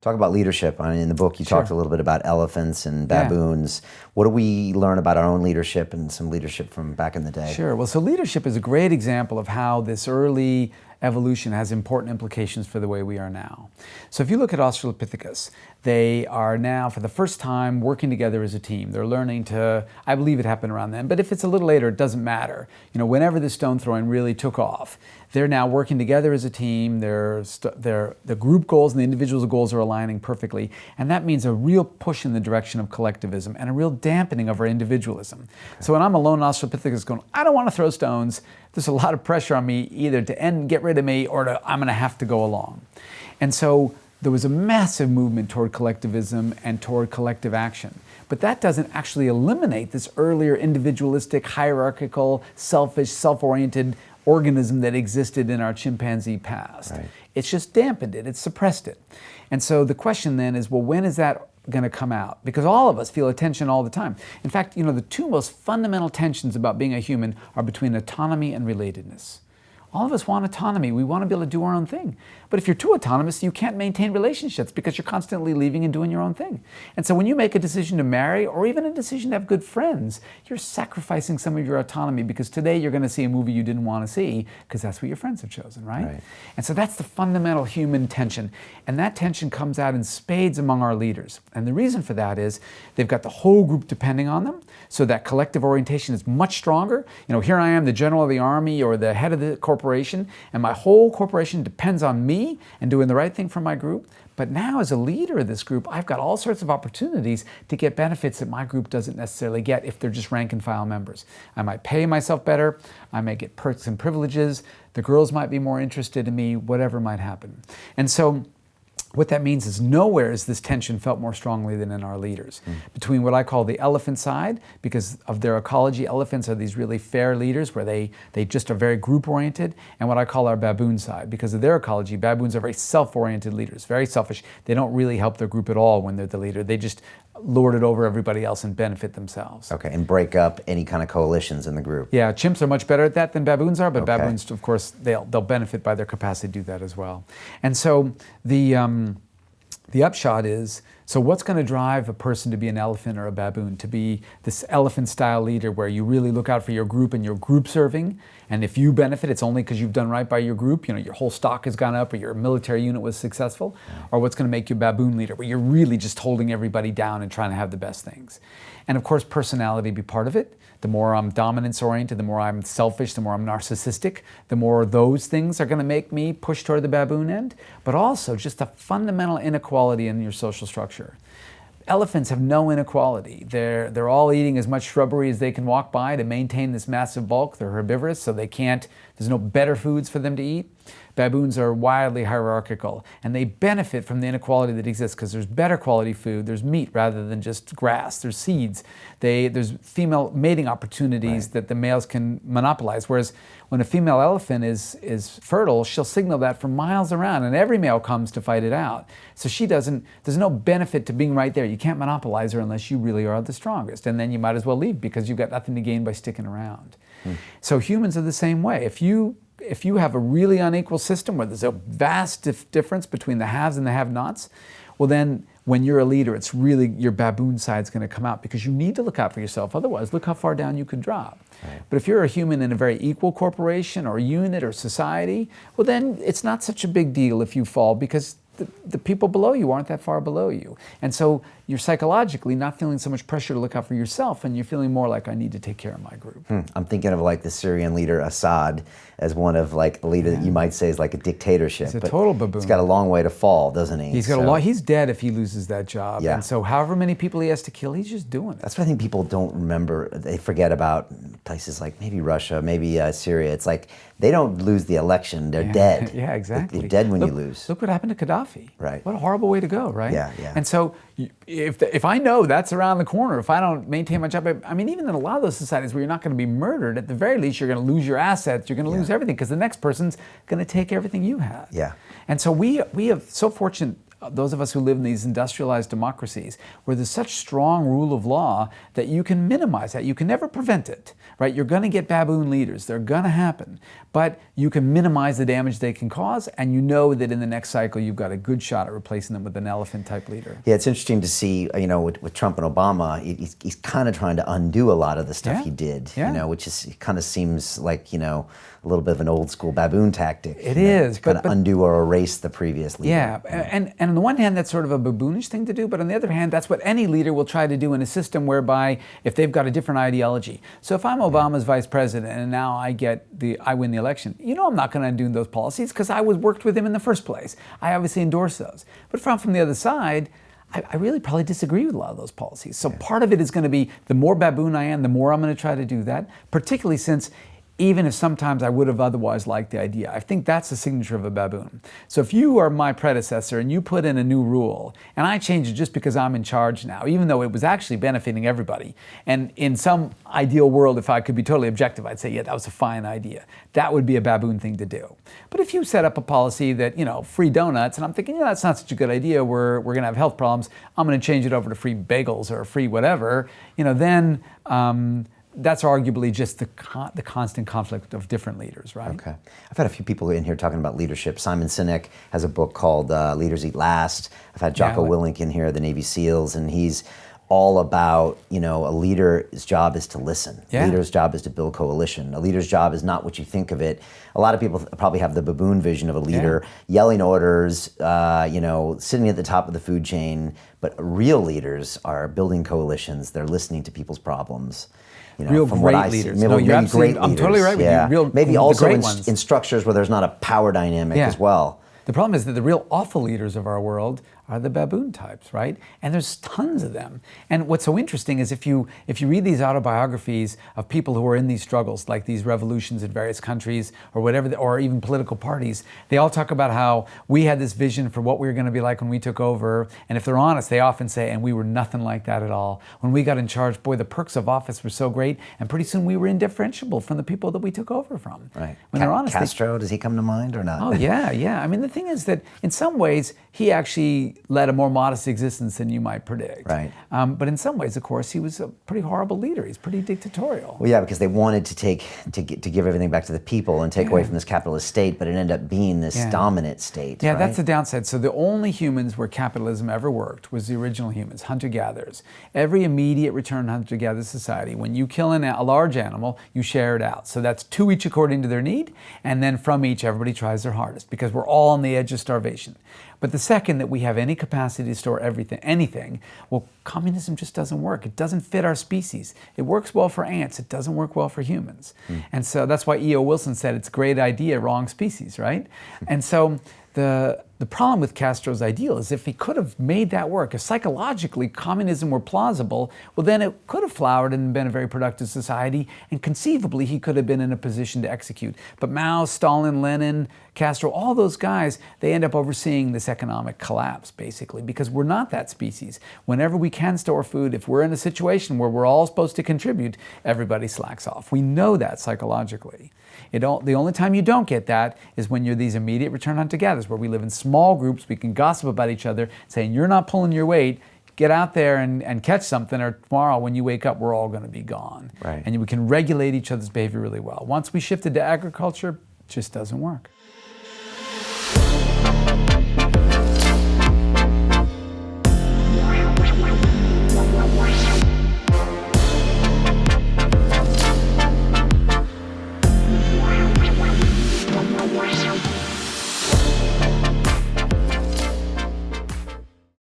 Talk about leadership. I mean, in the book, you talked a little bit about elephants and Yeah. baboons. What do we learn about our own leadership and some leadership from back in the day? Sure. Well, so leadership is a great example of how this early evolution has important implications for the way we are now. So if you look at Australopithecus, they are now, for the first time, working together as a team. They're learning to, I believe it happened around then, but if it's a little later, it doesn't matter. You know, whenever the stone throwing really took off, they're now working together as a team. The group goals and the individual goals are aligning perfectly. And that means a real push in the direction of collectivism and a real dampening of our individualism. So when I'm alone in Australopithecus going, I don't want to throw stones, there's a lot of pressure on me either to get rid of me or I'm going to have to go along. And so there was a massive movement toward collectivism and toward collective action. But that doesn't actually eliminate this earlier individualistic, hierarchical, selfish, self-oriented organism that existed in our chimpanzee past. Right. It's just dampened it, it's suppressed it. And so the question then is, well, when is that going to come out? Because all of us feel a tension all the time. In fact, you know, the two most fundamental tensions about being a human are between autonomy and relatedness. All of us want autonomy. We want to be able to do our own thing. But if you're too autonomous, you can't maintain relationships because you're constantly leaving and doing your own thing. And so when you make a decision to marry or even a decision to have good friends, you're sacrificing some of your autonomy because today you're going to see a movie you didn't want to see because that's what your friends have chosen, right? And so that's the fundamental human tension. And that tension comes out in spades among our leaders. And the reason for that is they've got the whole group depending on them. So that collective orientation is much stronger. You know, here I am, the general of the army or the head of the corporation, and my whole corporation depends on me and doing the right thing for my group. But now as a leader of this group, I've got all sorts of opportunities to get benefits that my group doesn't necessarily get if they're just rank and file members. I might pay myself better, I may get perks and privileges, the girls might be more interested in me, whatever might happen. And so what that means is nowhere is this tension felt more strongly than in our leaders. Between what I call the elephant side, because of their ecology, elephants are these really fair leaders where they just are very group-oriented, and what I call our baboon side. Because of their ecology, baboons are very self-oriented leaders, very selfish. They don't really help their group at all when they're the leader. They just lord it over everybody else and benefit themselves. Okay, and break up any kind of coalitions in the group. Yeah, chimps are much better at that than baboons are, but baboons, of course, they'll benefit by their capacity to do that as well. And so the upshot is, so what's going to drive a person to be an elephant or a baboon, to be this elephant-style leader where you really look out for your group and you're group serving, and if you benefit, it's only because you've done right by your group, you know, your whole stock has gone up or your military unit was successful, or what's going to make you a baboon leader, where you're really just holding everybody down and trying to have the best things. And of course, personality be part of it. The more I'm dominance-oriented, the more I'm selfish, the more I'm narcissistic, the more those things are going to make me push toward the baboon end, but also just a fundamental inequality in your social structure. Elephants have no inequality. They're all eating as much shrubbery as they can walk by to maintain this massive bulk. They're herbivorous, so there's no better foods for them to eat. Baboons are wildly hierarchical, and they benefit from the inequality that exists because there's better quality food, there's meat rather than just grass, there's seeds, there's female mating opportunities that the males can monopolize, whereas when a female elephant is fertile, she'll signal that for miles around, and every male comes to fight it out. So there's no benefit to being right there. You can't monopolize her unless you really are the strongest, and then you might as well leave because you've got nothing to gain by sticking around. So humans are the same way. If you have a really unequal system where there's a vast difference between the haves and the have-nots, well then when you're a leader, it's really your baboon side's going to come out because you need to look out for yourself. Otherwise, look how far down you could drop. But if you're a human in a very equal corporation or unit or society, well then it's not such a big deal if you fall because the people below you aren't that far below you. And so you're psychologically not feeling so much pressure to look out for yourself, and you're feeling more like, I need to take care of my group. I'm thinking of like the Syrian leader Assad as one of like the leader that you might say is like a dictatorship. He's a total baboon. He's got a long way to fall, doesn't he? He's got a lot. He's dead if he loses that job. Yeah. And so however many people he has to kill, he's just doing it. That's what I think people don't remember. They forget about places like maybe Russia, maybe Syria. It's like they don't lose the election. They're dead. Yeah, exactly. They're dead when you lose. Look what happened to Gaddafi. Right. What a horrible way to go, right? Yeah, yeah. And so if I know that's around the corner, if I don't maintain my job, I mean, even in a lot of those societies where you're not going to be murdered, at the very least, you're going to lose your assets, you're going to lose everything because the next person's going to take everything you have. Yeah. And so we have so fortunate those of us who live in these industrialized democracies, where there's such strong rule of law that you can minimize that. You can never prevent it, right? You're going to get baboon leaders. They're going to happen. But you can minimize the damage they can cause, and you know that in the next cycle you've got a good shot at replacing them with an elephant-type leader. Yeah, it's interesting to see, with Trump and Obama, he's kind of trying to undo a lot of the stuff he did, which is kind of seems like, a little bit of an old-school baboon tactic. It is. Kind of undo or erase the previous leader. Yeah, and on the one hand, that's sort of a baboonish thing to do, but on the other hand, that's what any leader will try to do in a system whereby if they've got a different ideology. So if I'm Obama's vice president and now I win the election, I'm not going to undo those policies because I worked with him in the first place. I obviously endorse those. But from the other side, I really probably disagree with a lot of those policies. So part of it is going to be the more baboon I am, the more I'm going to try to do that, particularly since even if sometimes I would have otherwise liked the idea. I think that's the signature of a baboon. So if you are my predecessor and you put in a new rule, and I change it just because I'm in charge now, even though it was actually benefiting everybody, and in some ideal world, if I could be totally objective, I'd say, yeah, that was a fine idea. That would be a baboon thing to do. But if you set up a policy that, free donuts, and I'm thinking, that's not such a good idea, we're going to have health problems, I'm going to change it over to free bagels or free whatever, then that's arguably just the constant conflict of different leaders, right? Okay. I've had a few people in here talking about leadership. Simon Sinek has a book called Leaders Eat Last. I've had Jocko Willink in here, the Navy SEALs, and he's all about, a leader's job is to listen. A leader's job is to build coalition. A leader's job is not what you think of it. A lot of people probably have the baboon vision of a leader yelling orders, sitting at the top of the food chain, but real leaders are building coalitions. They're listening to people's problems. Real great leaders. No, you're absolutely, I'm totally right with you. Maybe also in structures where there's not a power dynamic as well. The problem is that the real awful leaders of our world are the baboon types, right? And there's tons of them. And what's so interesting is if you read these autobiographies of people who are in these struggles, like these revolutions in various countries or whatever, or even political parties, they all talk about how we had this vision for what we were going to be like when we took over. And if they're honest, they often say, and we were nothing like that at all. When we got in charge, boy, the perks of office were so great, and pretty soon we were indifferentiable from the people that we took over from. Right. When they're honest, Castro, does he come to mind or not? Oh, yeah. I mean, the thing is that in some ways, he actually led a more modest existence than you might predict. Right. But in some ways, of course, he was a pretty horrible leader. He's pretty dictatorial. Well, yeah, because they wanted to give everything back to the people and take away from this capitalist state, but it ended up being this dominant state. Yeah, right? That's the downside. So the only humans where capitalism ever worked was the original humans, hunter-gatherers. Every immediate return hunter-gatherer society, when you kill a large animal, you share it out. So that's two each according to their need, and then from each, everybody tries their hardest because we're all on the edge of starvation. But the second that we have any capacity to store anything, well, communism just doesn't work. It doesn't fit our species. It works well for ants. It doesn't work well for humans. And so that's why E.O. Wilson said it's a great idea, wrong species, right? And so the problem with Castro's ideal is if he could have made that work, if psychologically communism were plausible, well then it could have flowered and been a very productive society, and conceivably he could have been in a position to execute. But Mao, Stalin, Lenin, Castro, all those guys, they end up overseeing this economic collapse basically because we're not that species. Whenever we can store food, if we're in a situation where we're all supposed to contribute, everybody slacks off. We know that psychologically. The only time you don't get that is when you're these immediate return hunter-gatherers where we live in small groups, we can gossip about each other, saying you're not pulling your weight, get out there and catch something, or tomorrow when you wake up, we're all going to be gone. Right. And we can regulate each other's behavior really well. Once we shifted to agriculture, it just doesn't work.